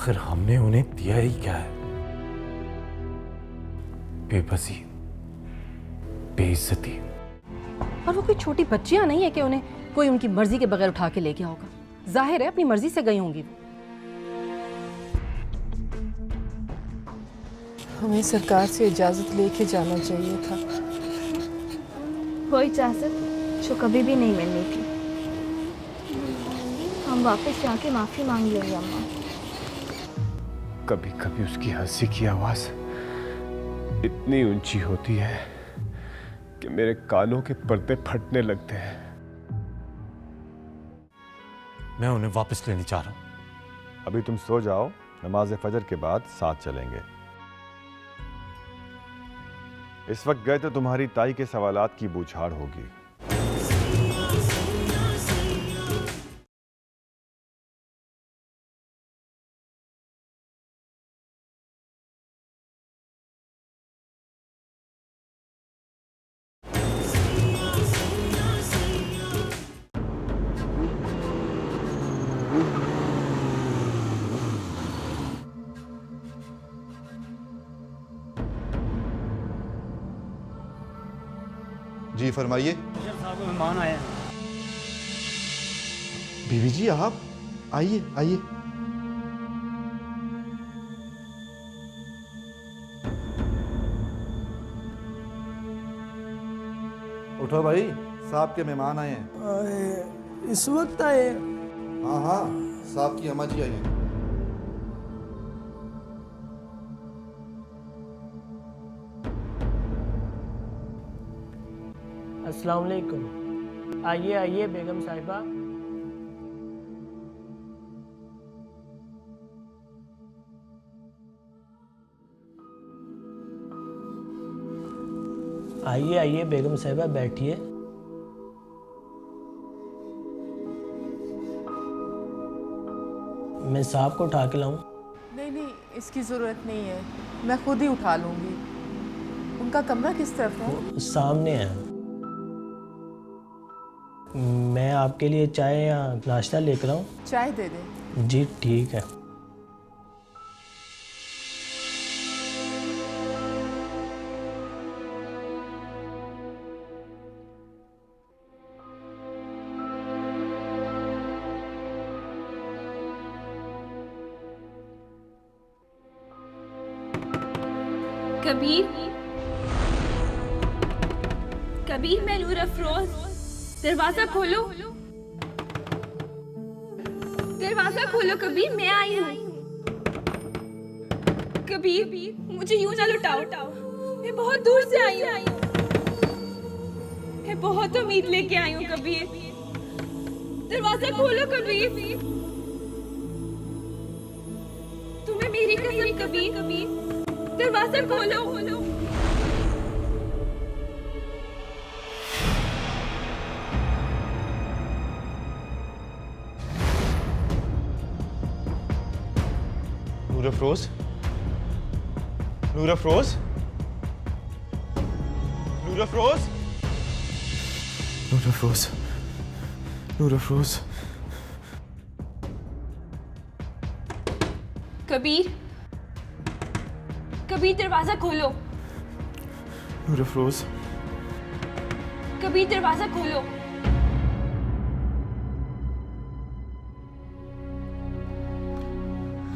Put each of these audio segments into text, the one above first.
आखिर हमने उन्हें दिया ही क्या है? बेबसी, बेइज्जती। और वो कोई छोटी बच्चियां नहीं है कि उन्हें कोई उनकी मर्जी के बगैर उठा के ले गया होगा। जाहिर है अपनी मर्जी से गई होंगी वो। हमें सरकार से इजाज़त लेके जाना चाहिए था। वो इजाज़त जो कभी भी नहीं मिलनी थी। हम वापस जाके माफ़ी मांग लेंगे अम्मा। कभी कभी उसकी हंसी की आवाज़ इतनी ऊंची होती है कि मेरे कानों के पर्दे फटने लगते हैं। मैं उन्हें वापस लेने जा रहा हूं। अभी तुम सो जाओ, नमाज फजर के बाद साथ चलेंगे। इस वक्त गए तो तुम्हारी ताई के सवालात की बूछाड़ होगी। जी फरमाइए। साहब मेहमान आए हैं। बीवी जी आप आइए आइए। उठो भाई, साहब के मेहमान आए हैं। इस वक्त आए? हाँ हाँ, साहब की अम्मा जी आई हैं। अस्सलाम वालेकुम। आइए आइए बेगम साहिबा। आइए आइए बेगम साहिबा बैठिए। मैं साहब को उठा के लाऊं? नहीं नहीं, इसकी ज़रूरत नहीं है, मैं खुद ही उठा लूँगी। उनका कमरा किस तरफ है? वो सामने है। मैं आपके लिए चाय या नाश्ता लेकर आऊं? चाय दे दें। जी ठीक है। कबीर, कबीर, मैं नूर अफरोज। दरवाजा खोलो, दरवाजा खोलो कबीर, मैं आई हूँ। कबीर, मुझे यूं ना लुटाओ, मैं बहुत दूर से आई हूँ। मैं बहुत उम्मीद लेके आई हूँ कबीर। दरवाजा खोलो कबीर। तुम्हें मेरी कसम कबीर, दरवाजा खोलो। नूर अफरोज, नूर अफरोज, नूर अफरोज, नूर अफरोज, नूर अफरोज। कबीर, कबीर, दरवाजा खोलो। नूर अफरोज, कबीर, दरवाजा खोलो।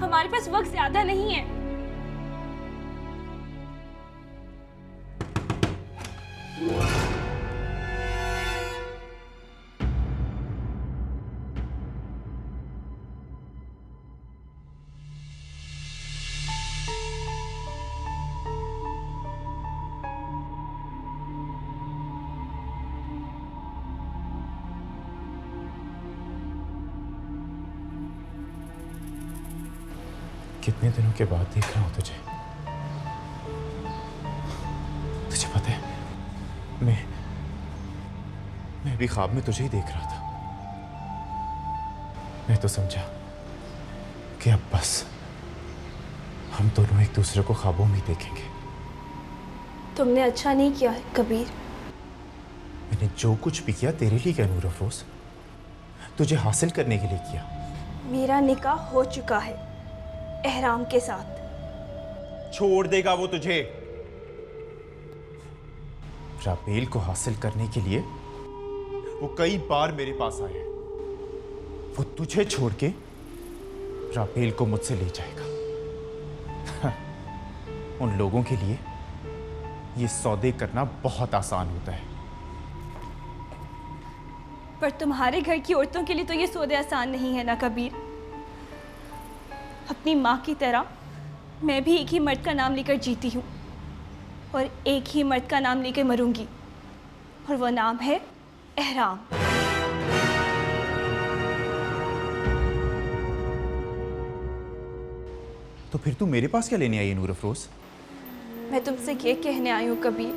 हमारे पास वक्त ज्यादा नहीं है। कितने दिनों के बाद देख रहा हूं तुझे। तुझे पता है, मैं भी ख्वाब में तुझे ही देख रहा था। मैं तो समझा कि अब बस हम दोनों एक दूसरे को ख्वाबों में ही देखेंगे। तुमने अच्छा नहीं किया है कबीर। मैंने जो कुछ भी किया तेरे लिए किया नूर अफरोज, तुझे हासिल करने के लिए किया। मेरा निकाह हो चुका है। एहराम के साथ। छोड़ देगा वो तुझे। राबेल को हासिल करने के लिए वो कई बार मेरे पास आया है। वो तुझे छोड़ के राबेल को मुझसे ले जाएगा। उन लोगों के लिए ये सौदे करना बहुत आसान होता है। पर तुम्हारे घर की औरतों के लिए तो ये सौदे आसान नहीं है ना कबीर। अपनी माँ की तरह मैं भी एक ही मर्द का नाम लेकर जीती हूँ और एक ही मर्द का नाम लेकर मरूंगी, और वो नाम है एहराम। तो फिर तू मेरे पास क्या लेने आई है नूर अफरोज? मैं तुमसे ये कहने आई हूँ कबीर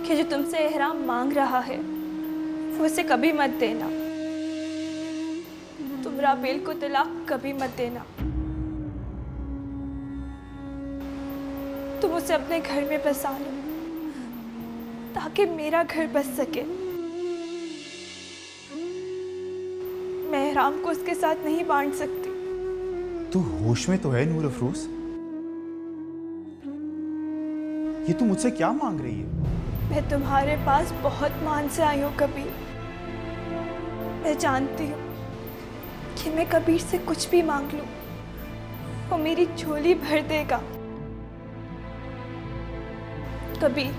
कि जो तुमसे एहराम मांग रहा है वो उसे कभी मत देना। तुम राबेल को तलाक कभी मत देना। तुम उसे अपने घर में बसा लो ताकि मेरा घर बस सके। मैं एहराम को उसके साथ नहीं बांट सकती। तू होश में तो है नूर अफरोज? ये तू मुझसे क्या मांग रही है? मैं तुम्हारे पास बहुत मान से आई हूँ कबीर। मैं जानती हूँ कि मैं कबीर से कुछ भी मांग लूँ वो मेरी झोली भर देगा। कबीर,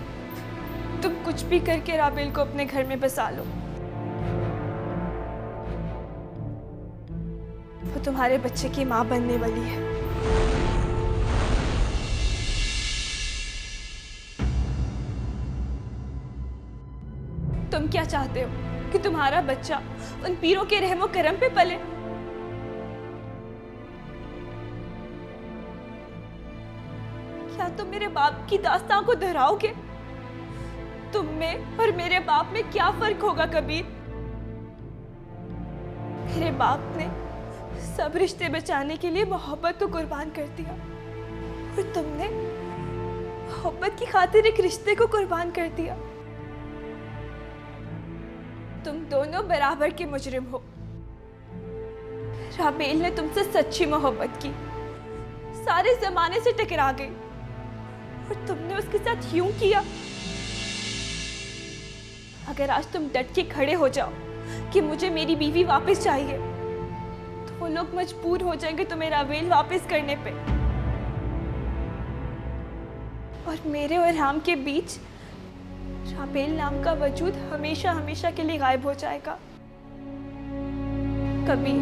तुम कुछ भी करके राबेल को अपने घर में बसा लो। वो तुम्हारे बच्चे की माँ बनने वाली है। तुम क्या चाहते हो कि तुम्हारा बच्चा उन पीरों के रहमो करम पे पले? क्या तुम मेरे बाप की दास्तां को दोहराओगे? तुम में और मेरे बाप में क्या फर्क होगा कबीर? मेरे बाप ने सब रिश्ते बचाने के लिए मोहब्बत को कुर्बान कर दिया और तुमने मोहब्बत की खातिर एक रिश्ते को कुर्बान कर दिया। तुम दोनों बराबर के मुजरिम हो। राबेल ने तुमसे सच्ची मोहब्बत की, सारे जमाने से टकरा गई और तुमने उसके साथ यूं किया। अगर आज तुम डट के खड़े हो जाओ कि मुझे मेरी बीवी वापस चाहिए तो वो लोग मजबूर हो जाएंगे तुम्हें राबेल वापस करने पे, और मेरे और राम के बीच राबेल नाम का वजूद हमेशा हमेशा के लिए गायब हो जाएगा। कभी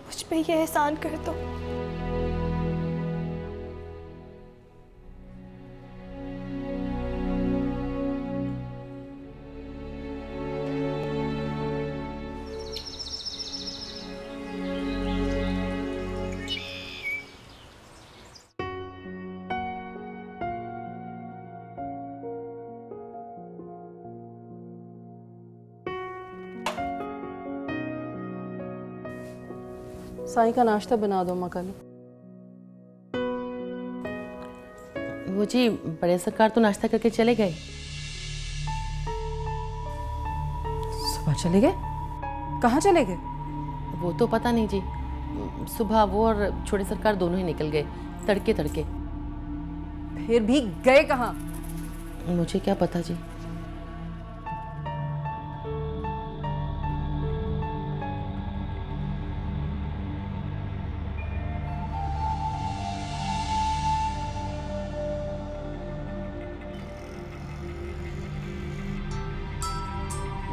मुझ पे ये एहसान कर दो। साईं का नाश्ता बना दो मकाली। वो जी बड़े सरकार तो नाश्ता करके चले गए। सुबह चले गए? कहाँ चले गए? वो तो पता नहीं जी, सुबह वो और छोटे सरकार दोनों ही निकल गए तड़के तड़के। फिर भी गए कहाँ? मुझे क्या पता जी।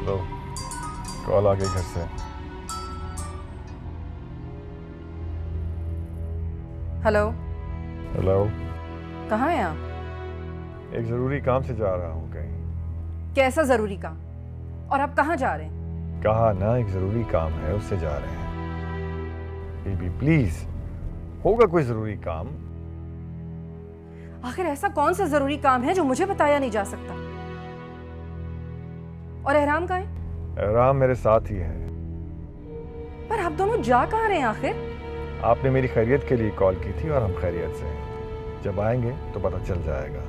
लो, कॉल आ गई घर से। हेलो। हेलो, कहाँ हैं आप? एक जरूरी काम से जा रहा हूँ कहीं। कैसा जरूरी काम? और आप कहाँ जा रहे हैं? कहा ना, एक जरूरी काम है, उससे जा रहे हैं। बेबी प्लीज, होगा कोई जरूरी काम। आखिर ऐसा कौन सा जरूरी काम है जो मुझे बताया नहीं जा सकता? और एहराम कहाँ है? एहराम मेरे साथ ही है। पर आप दोनों जा कहाँ रहे हैं आखिर? आपने मेरी खैरियत के लिए कॉल की थी और हम खैरियत से हैं। जब आएंगे तो पता चल जाएगा।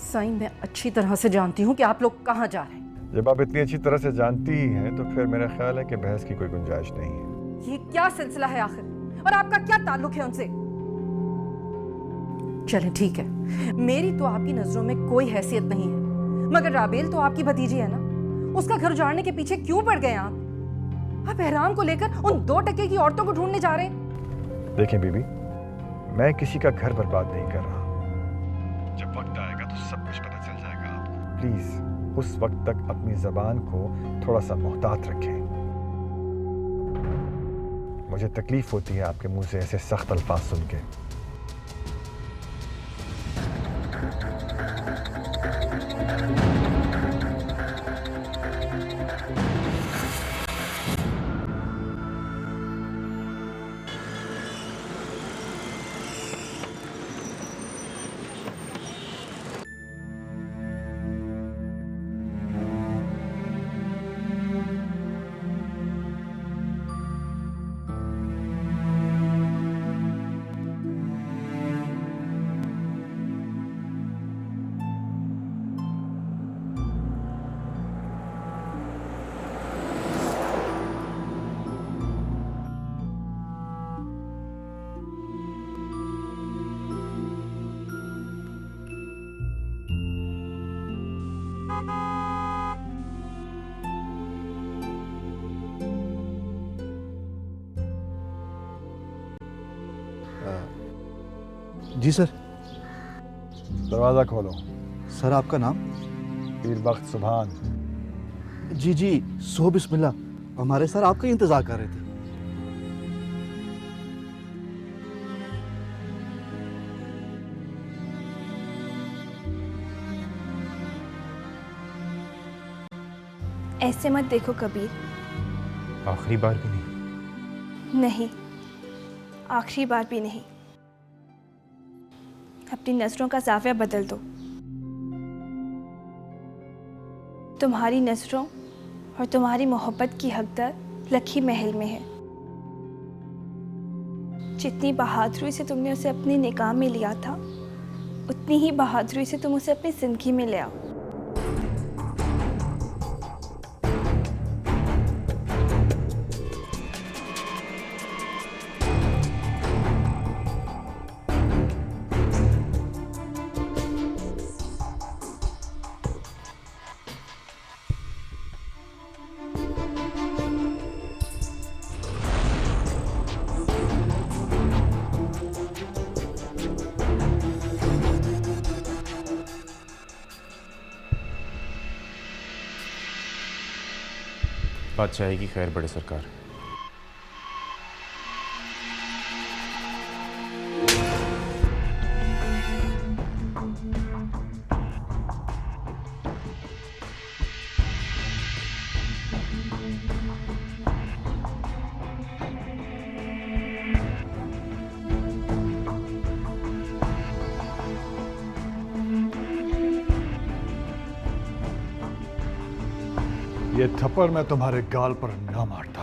साईं, मैं अच्छी तरह से जानती हूँ कि आप लोग कहाँ जा रहे हैं। जब आप इतनी अच्छी तरह से जानती ही हैं तो फिर मेरा ख्याल है कि बहस की कोई गुंजाइश नहीं है। ये क्या सिलसिला है आखिर, और आपका क्या ताल्लुक है उनसे? चलें ठीक है, मेरी तो आपकी नजरों में कोई हैसियत नहीं है, मगर राबेल तो आपकी भतीजी है ना, उसका घर उजाड़ने के पीछे क्यों पड़ गए आप? आप एहराम को लेकर उन 2 टके की औरतों को ढूंढने जा रहे हैं। देखें बीबी, मैं किसी का घर बर्बाद नहीं कर रहा। जब वक्त आएगा तो सब कुछ पता चल जाएगा आपको। प्लीज उस वक्त तक अपनी जबान को थोड़ा सा मोहतात रखें। मुझे तकलीफ होती है आपके मुंह से ऐसे सख्त अल्फाज सुन के। जी सर। दरवाज़ा खोलो। सर आपका नाम? पीरबख्त सुभान। जी जी, सो बिस्मिल्लाह। हमारे सर आपका ही इंतज़ार कर रहे थे। ऐसे मत देखो कबीर। आखिरी बार भी नहीं। नहीं, आखिरी बार भी नहीं। अपनी नज़रों का ज़ाविया बदल दो। तुम्हारी नज़रों और तुम्हारी मोहब्बत की हकदार लखी महल में है। जितनी बहादुरी से तुमने उसे अपनी निगाह में लिया था, उतनी ही बहादुरी से तुम उसे अपनी जिंदगी में ले आओ। बादशाह की खैर बड़े सरकार। ये थप्पड़ मैं तुम्हारे गाल पर ना मारता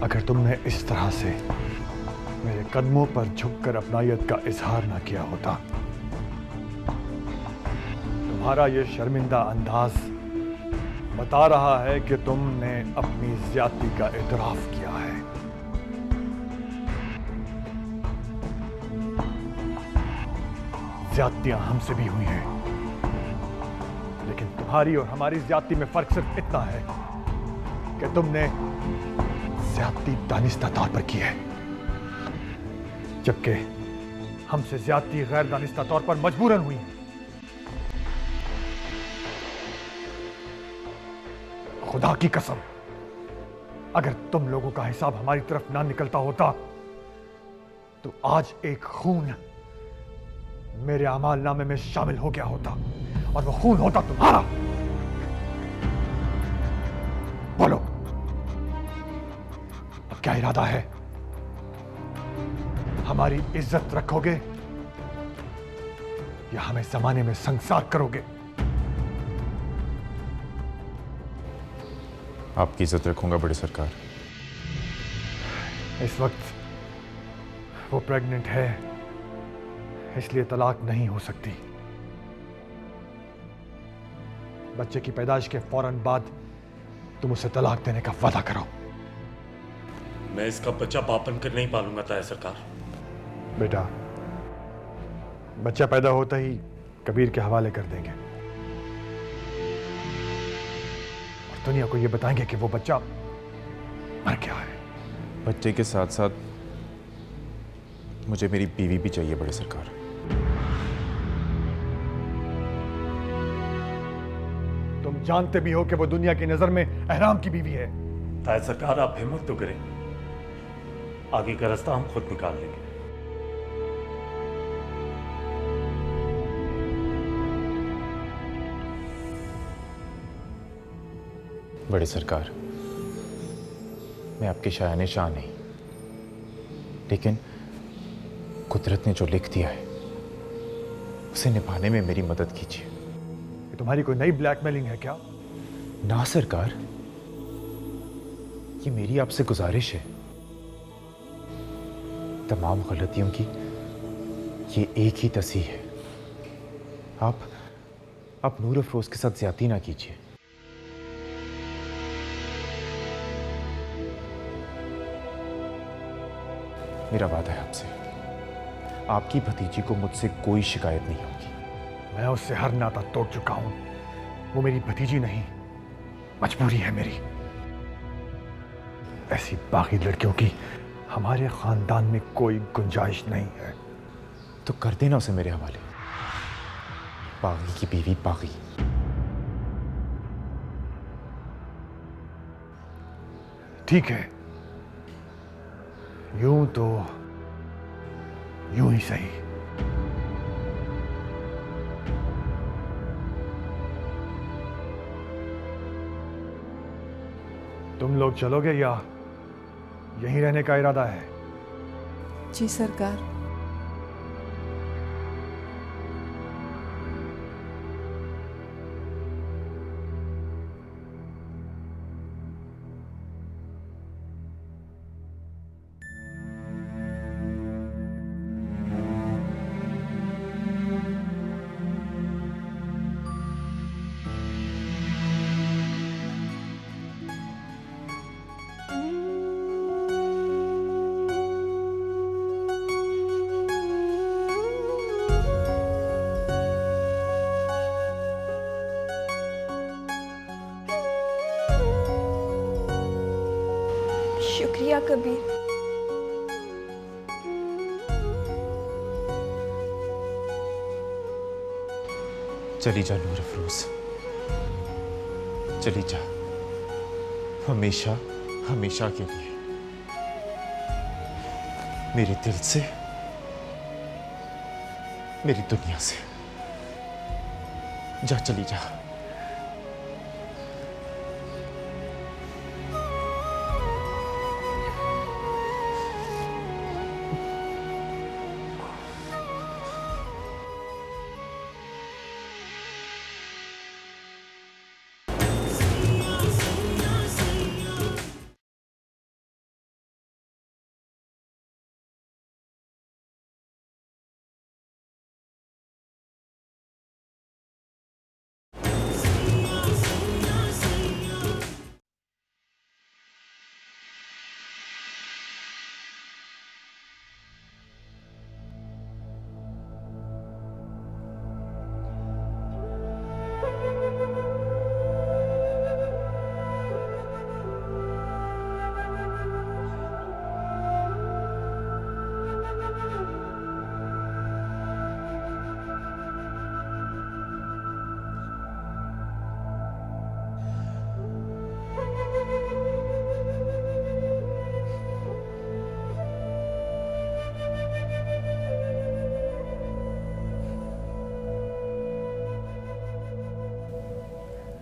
अगर तुमने इस तरह से मेरे कदमों पर झुककर अपनायत का इजहार ना किया होता। तुम्हारा ये शर्मिंदा अंदाज बता रहा है कि तुमने अपनी ज्यादती का इतराफ किया है। ज्यादतियां हमसे भी हुई हैं, लेकिन तुम्हारी और हमारी ज्यादती में फर्क सिर्फ इतना है कि तुमने ज्यादती दानिस्ता तौर पर की है, जबकि हमसे ज्यादती गैर दानिस्ता तौर पर मजबूरन हुई है। खुदा की कसम, अगर तुम लोगों का हिसाब हमारी तरफ ना निकलता होता तो आज एक खून मेरे अमाल नामे में शामिल हो गया होता, और वो खून होता तुम्हारा। बोलो, अब क्या इरादा है? हमारी इज्जत रखोगे या हमें जमाने में संसार करोगे? आपकी इज्जत रखूंगा बड़े सरकार। इस वक्त वो प्रेग्नेंट है, इसलिए तलाक नहीं हो सकती। बच्चे की पैदाइश के फौरन बाद तुम उसे तलाक देने का वादा करो। मैं इसका बच्चा बाप बनकर नहीं पालूंगा ताया सरकार। बेटा, बच्चा पैदा होता ही कबीर के हवाले कर देंगे और दुनिया को यह बताएंगे कि वो बच्चा मर गया है। बच्चे के साथ साथ मुझे मेरी बीवी भी चाहिए बड़े सरकार। तुम जानते भी हो कि वो दुनिया की नजर में एहराम की बीवी है। ताया सरकार, आप हिम्मत तो करें, आगे का रास्ता हम खुद निकाल लेंगे। बड़े सरकार, मैं आपके शायाने शाह नहीं, लेकिन कुदरत ने जो लिख दिया है उसे निभाने में मेरी मदद कीजिए। ये तुम्हारी कोई नई ब्लैकमेलिंग है क्या? ना सरकार, ये मेरी आपसे गुजारिश है। तमाम गलतियों की ये एक ही तस्वीर है। आप नूर अफरोज के साथ ज्यादती ना कीजिए। मेरा वादा है आपसे, आपकी भतीजी को मुझसे कोई शिकायत नहीं होगी। मैं उससे हर नाता तोड़ चुका हूं। वो मेरी भतीजी नहीं, मजबूरी है मेरी। ऐसी बाकी लड़कियों की हमारे खानदान में कोई गुंजाइश नहीं है। तो कर देना उसे मेरे हवाले। बागी की बीवी बागी। ठीक है, यूं तो यूं ही सही। तुम लोग चलोगे या यहीं रहने का इरादा है? जी सरकार। शुक्रिया कबीर। चली जा नूर अफरोज, चली जा, हमेशा हमेशा के लिए, मेरे दिल से, मेरी दुनिया से। जा, चली जा।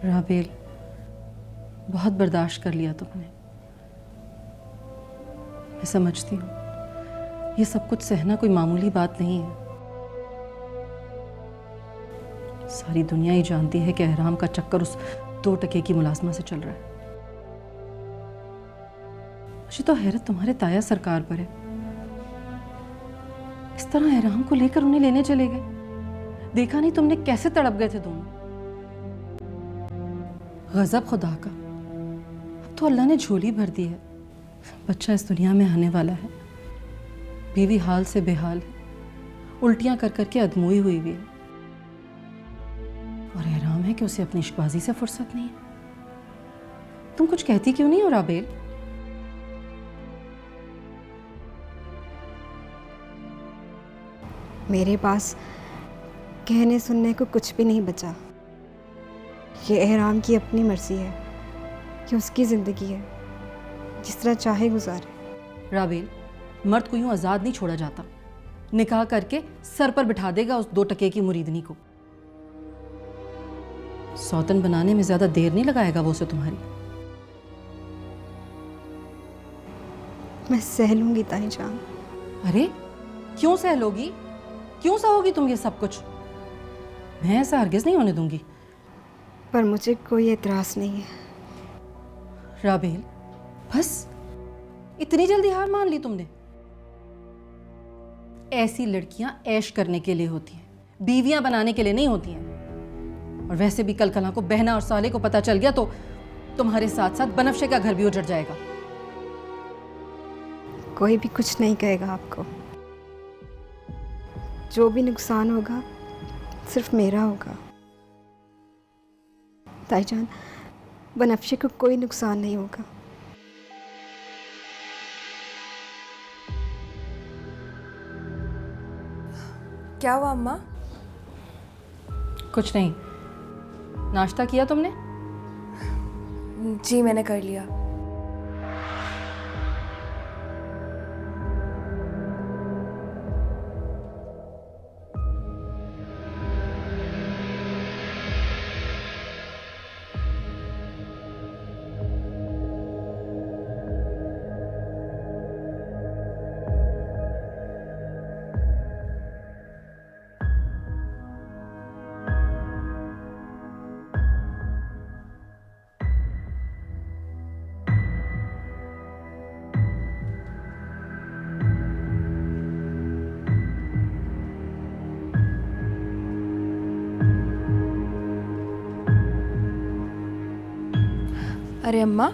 राबेल, बहुत बर्दाश्त कर लिया तुमने। मैं समझती हूँ ये सब कुछ सहना कोई मामूली बात नहीं है। सारी दुनिया ही जानती है कि एहराम का चक्कर उस 2 टके की मुलाजमा से चल रहा है। मुझे तो हैरत तुम्हारे ताया सरकार पर है। इस तरह एहराम को लेकर उन्हें लेने चले गए। देखा नहीं तुमने कैसे तड़प गए थे दोनों। गजब खुदा का, अब तो अल्लाह ने झोली भर दी है। बच्चा इस दुनिया में आने वाला है, बीवी हाल से बेहाल है, उल्टियां कर करके अधमोई हुई भी है, और हैरान है कि उसे अपनी इश्कबाजी से फुर्सत नहीं है। तुम कुछ कहती क्यों नहीं हो राबेल? मेरे पास कहने सुनने को कुछ भी नहीं बचा। ये एहराम की अपनी मर्जी है कि उसकी ज़िंदगी है, जिस तरह चाहे गुजारे। राबेल, मर्द को यूं आज़ाद नहीं छोड़ा जाता। निकाह करके सर पर बिठा देगा उस 2 टके की मुरीदनी को। सौतन बनाने में ज़्यादा देर नहीं लगाएगा वो उसे तुम्हारी। मैं सह लूँगी ताई जान। अरे क्यों सह लोगी? क्यों सहोगी तुम ये सब कुछ? मैं ऐसा हरगिज़ नहीं होने दूंगी। पर मुझे कोई एतराज़ नहीं है। राबेल, बस इतनी जल्दी हार मान ली तुमने? ऐसी लड़कियां ऐश करने के लिए होती हैं, बीवियां बनाने के लिए नहीं होती हैं। और वैसे भी कल कला को बहना और साले को पता चल गया तो तुम्हारे साथ साथ बनफ्शे का घर भी उजड़ जाएगा। कोई भी कुछ नहीं कहेगा आपको। जो भी नुकसान होगा सिर्फ मेरा होगा। ताईजान, बनफ्शे को कोई नुकसान नहीं होगा। क्या हुआ अम्मा? कुछ नहीं। नाश्ता किया तुमने? जी मैंने कर लिया। अरे अम्मा,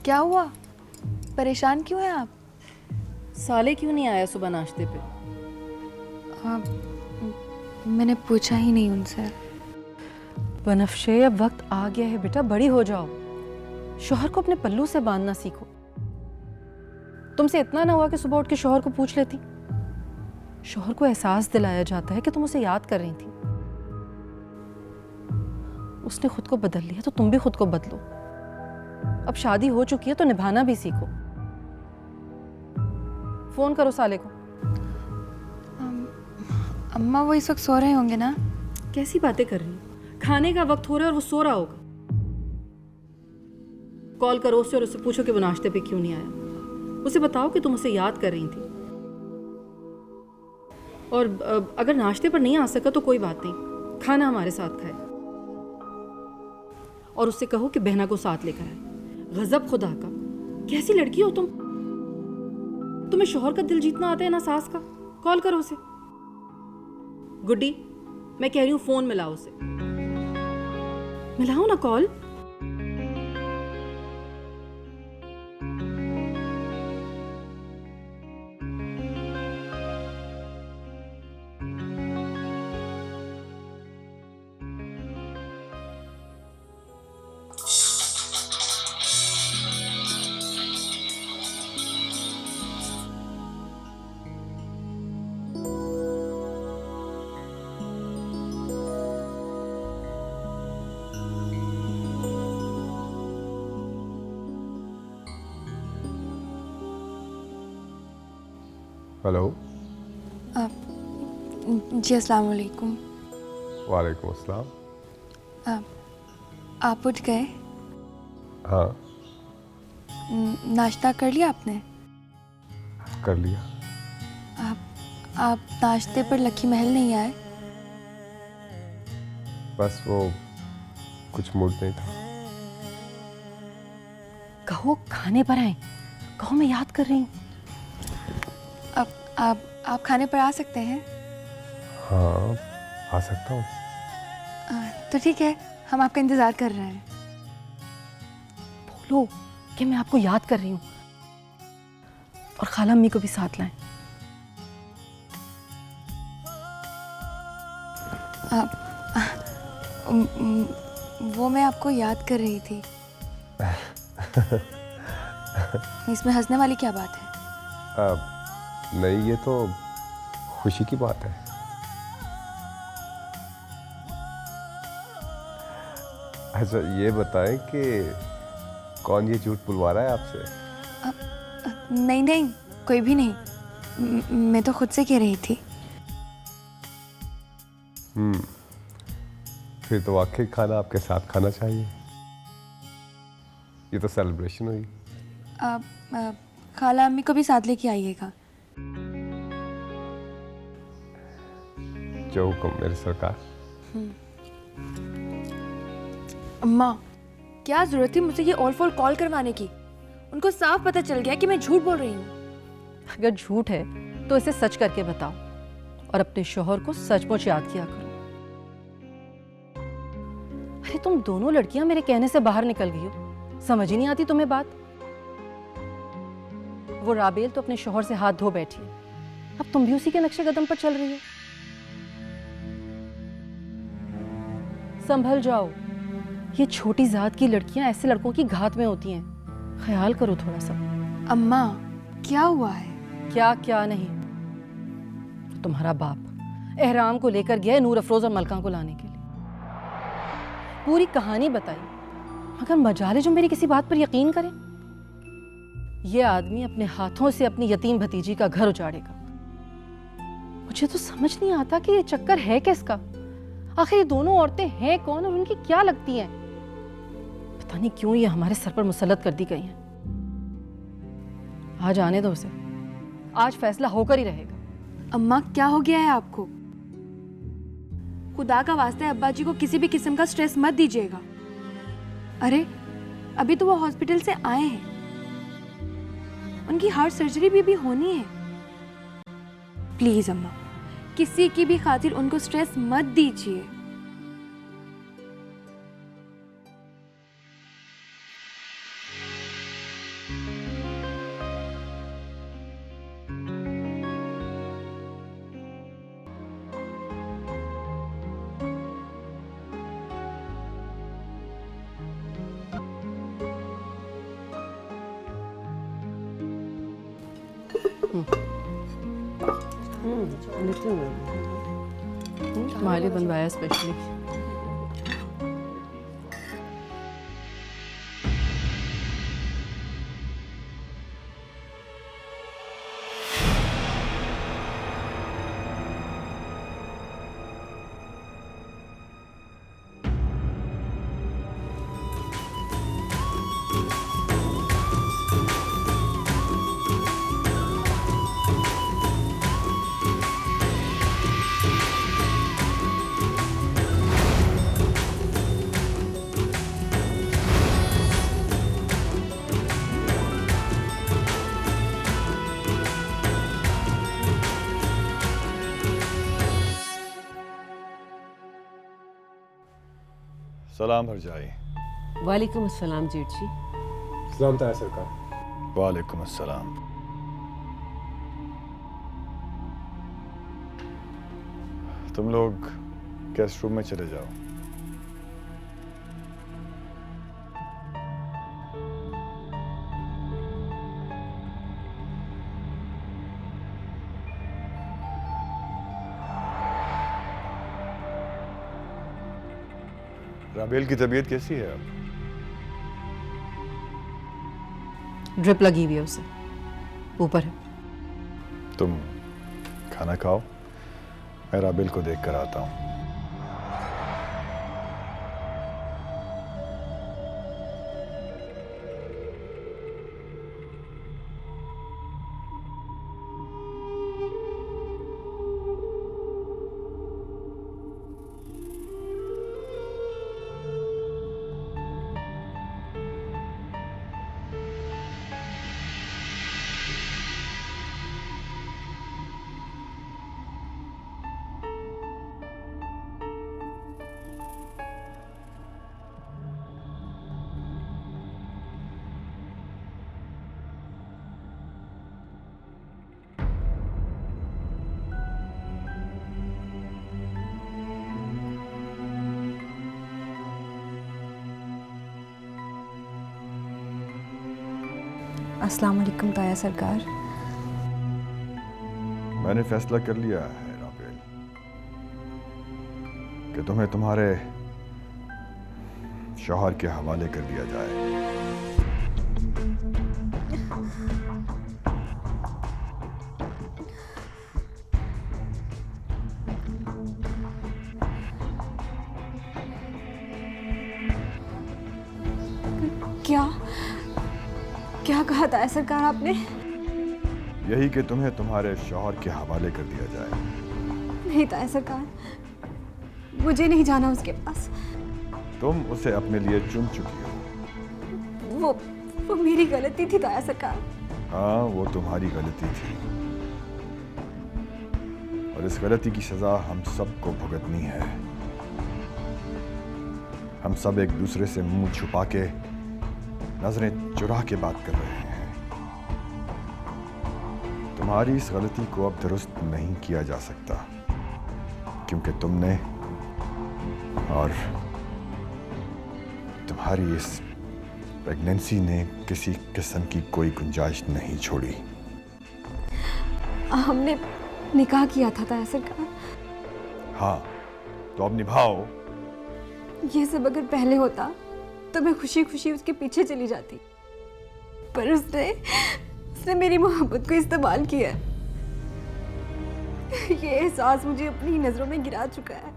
क्या हुआ? परेशान क्यों हैं आप? साले क्यों नहीं आया सुबह नाश्ते पे? मैंने पूछा ही नहीं उनसे। बनफ्शे, अब वक्त आ गया है बेटा, बड़ी हो जाओ। शोहर को अपने पल्लू से बांधना सीखो। तुमसे इतना ना हुआ कि सुबह उठ के शोहर को पूछ लेती? शोहर को एहसास दिलाया जाता है कि तुम उसे याद कर रही थी। उसने खुद को बदल लिया तो तुम भी खुद को बदलो। अब शादी हो चुकी है तो निभाना भी सीखो। फोन करो साले को। अम्मा वो इस वक्त सो रहे होंगे ना? कैसी बातें कर रही हो? खाने का वक्त हो रहा है और वो सो रहा होगा। कॉल करो उससे और उससे पूछो कि वो नाश्ते पे क्यों नहीं आया। उसे बताओ कि तुम उसे याद कर रही थी। और अगर नाश्ते पर नहीं आ सका तो कोई बात नहीं, खाना हमारे साथ खाए। और उससे कहो कि बहना को साथ लेकर आए। गजब खुदा का, कैसी लड़की हो तुम? तुम्हें शोहर का दिल जीतना आता है ना सास का? कॉल करो उसे। गुड्डी, मैं कह रही हूं फोन मिलाओ उसे। मिलाओ ना कॉल। हेलो। जी अस्सलाम वालेकुम। वालेकुम अस्सलाम। आप उठ गए? हाँ, नाश्ता कर लिया आपने? कर लिया। आप नाश्ते पर लकी महल नहीं आए? बस वो कुछ मूड नहीं था। कहो खाने पर आए। कहो मैं याद कर रही हूँ। आप खाने पर आ सकते हैं? हाँ, आ सकता हूँ। तो ठीक है, हम आपका इंतज़ार कर रहे हैं। बोलो कि मैं आपको याद कर रही हूँ, और खाला अम्मी को भी साथ लाएं। वो मैं आपको याद कर रही थी। इसमें हंसने वाली क्या बात है? नहीं, ये तो खुशी की बात है। अच्छा ये बताएं कि कौन ये झूठ बुलवा रहा है आपसे? नहीं नहीं, कोई भी नहीं। मैं तो खुद से कह रही थी। फिर तो वाकई खाना आपके साथ खाना चाहिए। ये तो सेलिब्रेशन हुई। खाला अम्मी को भी साथ लेके आइएगा। जो हुक्म मेरे सरकार। अम्मा, क्या जरूरत थी मुझसे ये ऑल फॉल कॉल करवाने की? उनको साफ पता चल गया कि मैं झूठ बोल रही हूँ। अगर झूठ है तो इसे सच करके बताओ, और अपने शौहर को सचमुच याद किया करो। अरे तुम दोनों लड़कियां मेरे कहने से बाहर निकल गई हो, समझ ही नहीं आती तुम्हें बात। वो राबेल तो अपने शौहर से हाथ धो बैठी है, अब तुम भी उसी के नक्शे कदम पर चल रही हो। संभल जाओ, ये छोटी जात की लड़कियां ऐसे लड़कों की घात में होती हैं, ख्याल करो थोड़ा सा। अम्मा, क्या हुआ है? क्या क्या नहीं, तुम्हारा बाप एहराम को लेकर गया नूर अफरोज और मलका को लाने के लिए। पूरी कहानी बताई, मगर मजाले जो मेरी किसी बात पर यकीन करें। ये आदमी अपने हाथों से अपनी यतीम भतीजी का घर उजाड़ेगा। मुझे तो समझ नहीं आता कि ये चक्कर है किसका। आखिर ये दोनों औरतें हैं कौन और उनकी क्या लगती हैं? पता नहीं क्यों ये हमारे सर पर मुसल्लत कर दी गई हैं। आज आने दो उसे, आज फैसला होकर ही रहेगा। अम्मा, क्या हो गया है आपको? खुदा का वास्ता है अब्बा जी को किसी भी किस्म का स्ट्रेस मत दीजिएगा। अरे अभी तो वो हॉस्पिटल से आए हैं, उनकी हार्ट सर्जरी भी होनी है। प्लीज अम्मा, किसी की भी खातिर उनको स्ट्रेस मत दीजिए। तुम्हारे लिए बनवाया स्पेशली। सलाम भरजाई। वालेकुम अस्सलाम जेठ जी। सलाम ताया सरकार। वालेकुम अस्सलाम। तुम लोग गेस्ट रूम में चले जाओ। राबेल की तबीयत कैसी है अब? ड्रिप लगी हुई है उसे, ऊपर है। तुम खाना खाओ, मैं राबेल को देख कर आता हूँ। अस्सलाम वालेकुम ताया सरकार। मैंने फैसला कर लिया है राबेल कि तुम्हें तुम्हारे शौहर के हवाले कर दिया जाए। क्या क्या कहा ताया सरकार आपने? यही कि तुम्हें तुम्हारे शौहर के हवाले कर दिया जाए। नहीं ताया सरकार, मुझे नहीं जाना उसके पास। तुम उसे अपने लिए चुन चुकी हो। वो मेरी गलती थी ताया सरकार। हाँ, वो तुम्हारी गलती थी और इस गलती की सजा हम सबको भुगतनी है। हम सब एक दूसरे से मुंह छुपा के, नजरें चुरा के बात कर रहे हैं। तुम्हारी इस गलती को अब दुरुस्त नहीं किया जा सकता, क्योंकि तुमने और तुम्हारी इस प्रेगनेंसी ने किसी किस्म की कोई गुंजाइश नहीं छोड़ी। हमने निकाह किया था ताया सरकार। हाँ, तो अब निभाओ। ये सब अगर पहले होता तो मैं खुशी खुशी उसके पीछे चली जाती, पर उसने मेरी मोहब्बत को इस्तेमाल किया। ये एहसास मुझे अपनी नजरों में गिरा चुका है।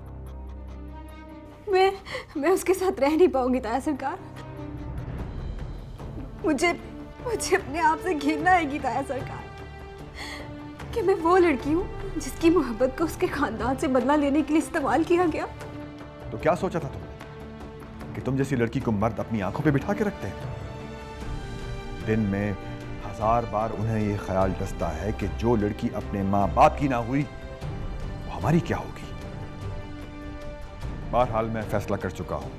मैं उसके साथ रह नहीं पाऊंगी ताया सरकार। मुझे अपने आप से घिरना आएगी ताया सरकार कि मैं वो लड़की हूँ जिसकी मोहब्बत को उसके खानदान से बदला लेने के लिए इस्तेमाल किया गया। तो क्या सोचा था तुमने कि तुम जैसी लड़की को मर्द अपनी आंखों पे बिठा के रखते हैं? दिन में 1000 बार उन्हें यह ख्याल डसता है कि जो लड़की अपने माँ बाप की ना हुई वो हमारी क्या होगी। बहरहाल मैं फैसला कर चुका हूं।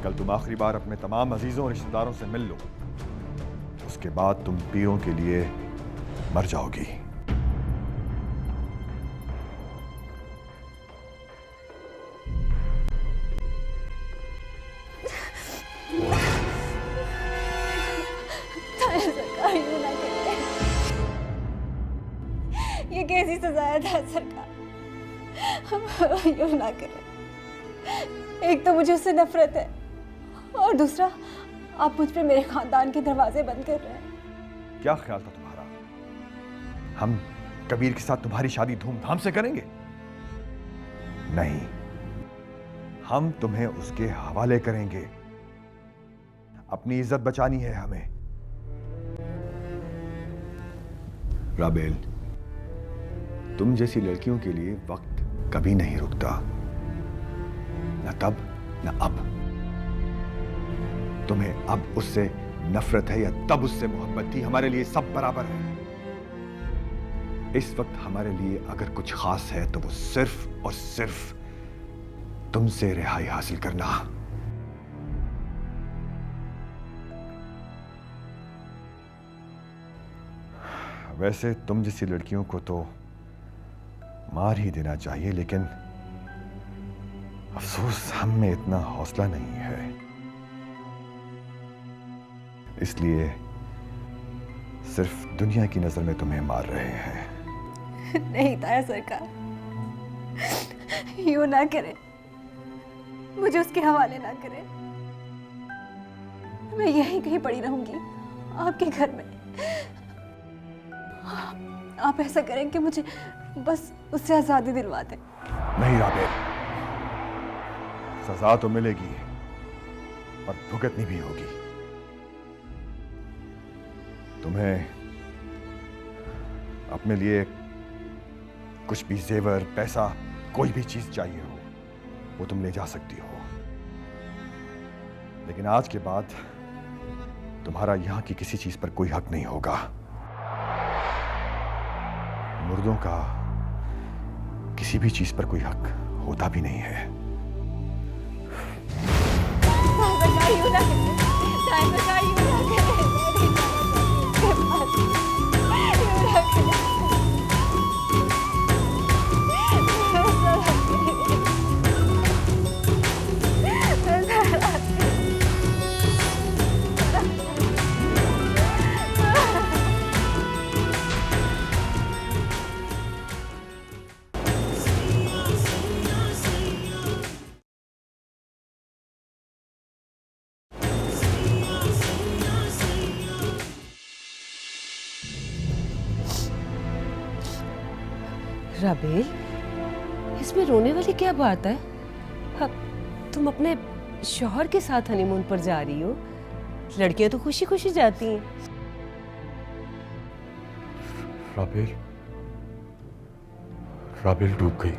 कल तुम आखिरी बार अपने तमाम अजीजों और रिश्तेदारों से मिल लो, उसके बाद तुम पीरों के लिए मर जाओगी। ये कैसी सजा है ताया सरकार? यूं ना करें। एक तो मुझे उससे नफरत है और दूसरा आप मुझ पे मेरे खानदान के दरवाजे बंद कर रहे हैं। क्या ख्याल था तुम्हारा? हम कबीर के साथ तुम्हारी शादी धूमधाम से करेंगे? नहीं, हम तुम्हें उसके हवाले करेंगे। अपनी इज्जत बचानी है हमें। राबेल, तुम जैसी लड़कियों के लिए वक्त कभी नहीं रुकता, न तब न अब। तुम्हें अब उससे नफरत है या तब उससे मोहब्बत थी, हमारे लिए सब बराबर है। इस वक्त हमारे लिए अगर कुछ खास है तो वो सिर्फ और सिर्फ तुमसे रिहाई हासिल करना। वैसे तुम जैसी लड़कियों को तो मार ही देना चाहिए, लेकिन अफसोस हम में इतना हौसला नहीं है, इसलिए सिर्फ दुनिया की नजर में तुम्हें मार रहे हैं। नहीं ताया सरकार, यूं ना करें, मुझे उसके हवाले ना करें। मैं यहीं कहीं पड़ी रहूंगी आपके घर में। आप ऐसा करें कि मुझे बस उससे आजादी दिलवा दें। नहीं राबेल, सजा तो मिलेगी और भुगतनी भी होगी। तुम्हें अपने लिए कुछ भी जेवर, पैसा, कोई भी चीज चाहिए हो वो तुम ले जा सकती हो, लेकिन आज के बाद तुम्हारा यहां की किसी चीज पर कोई हक नहीं होगा। मुर्दों का किसी भी चीज पर कोई हक होता भी नहीं है। राबेल, इसमें रोने वाली क्या बात है? हाँ, तुम अपने शौहर के साथ हनीमून पर जा रही हो। लड़कियां तो खुशी खुशी जाती हैं। राबेल, राबेल डूब गई।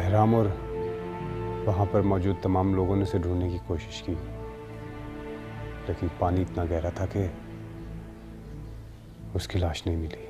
एहराम और वहां पर मौजूद तमाम लोगों ने उसे ढूंढने की कोशिश की, लेकिन पानी इतना गहरा था कि उसकी लाश नहीं मिली।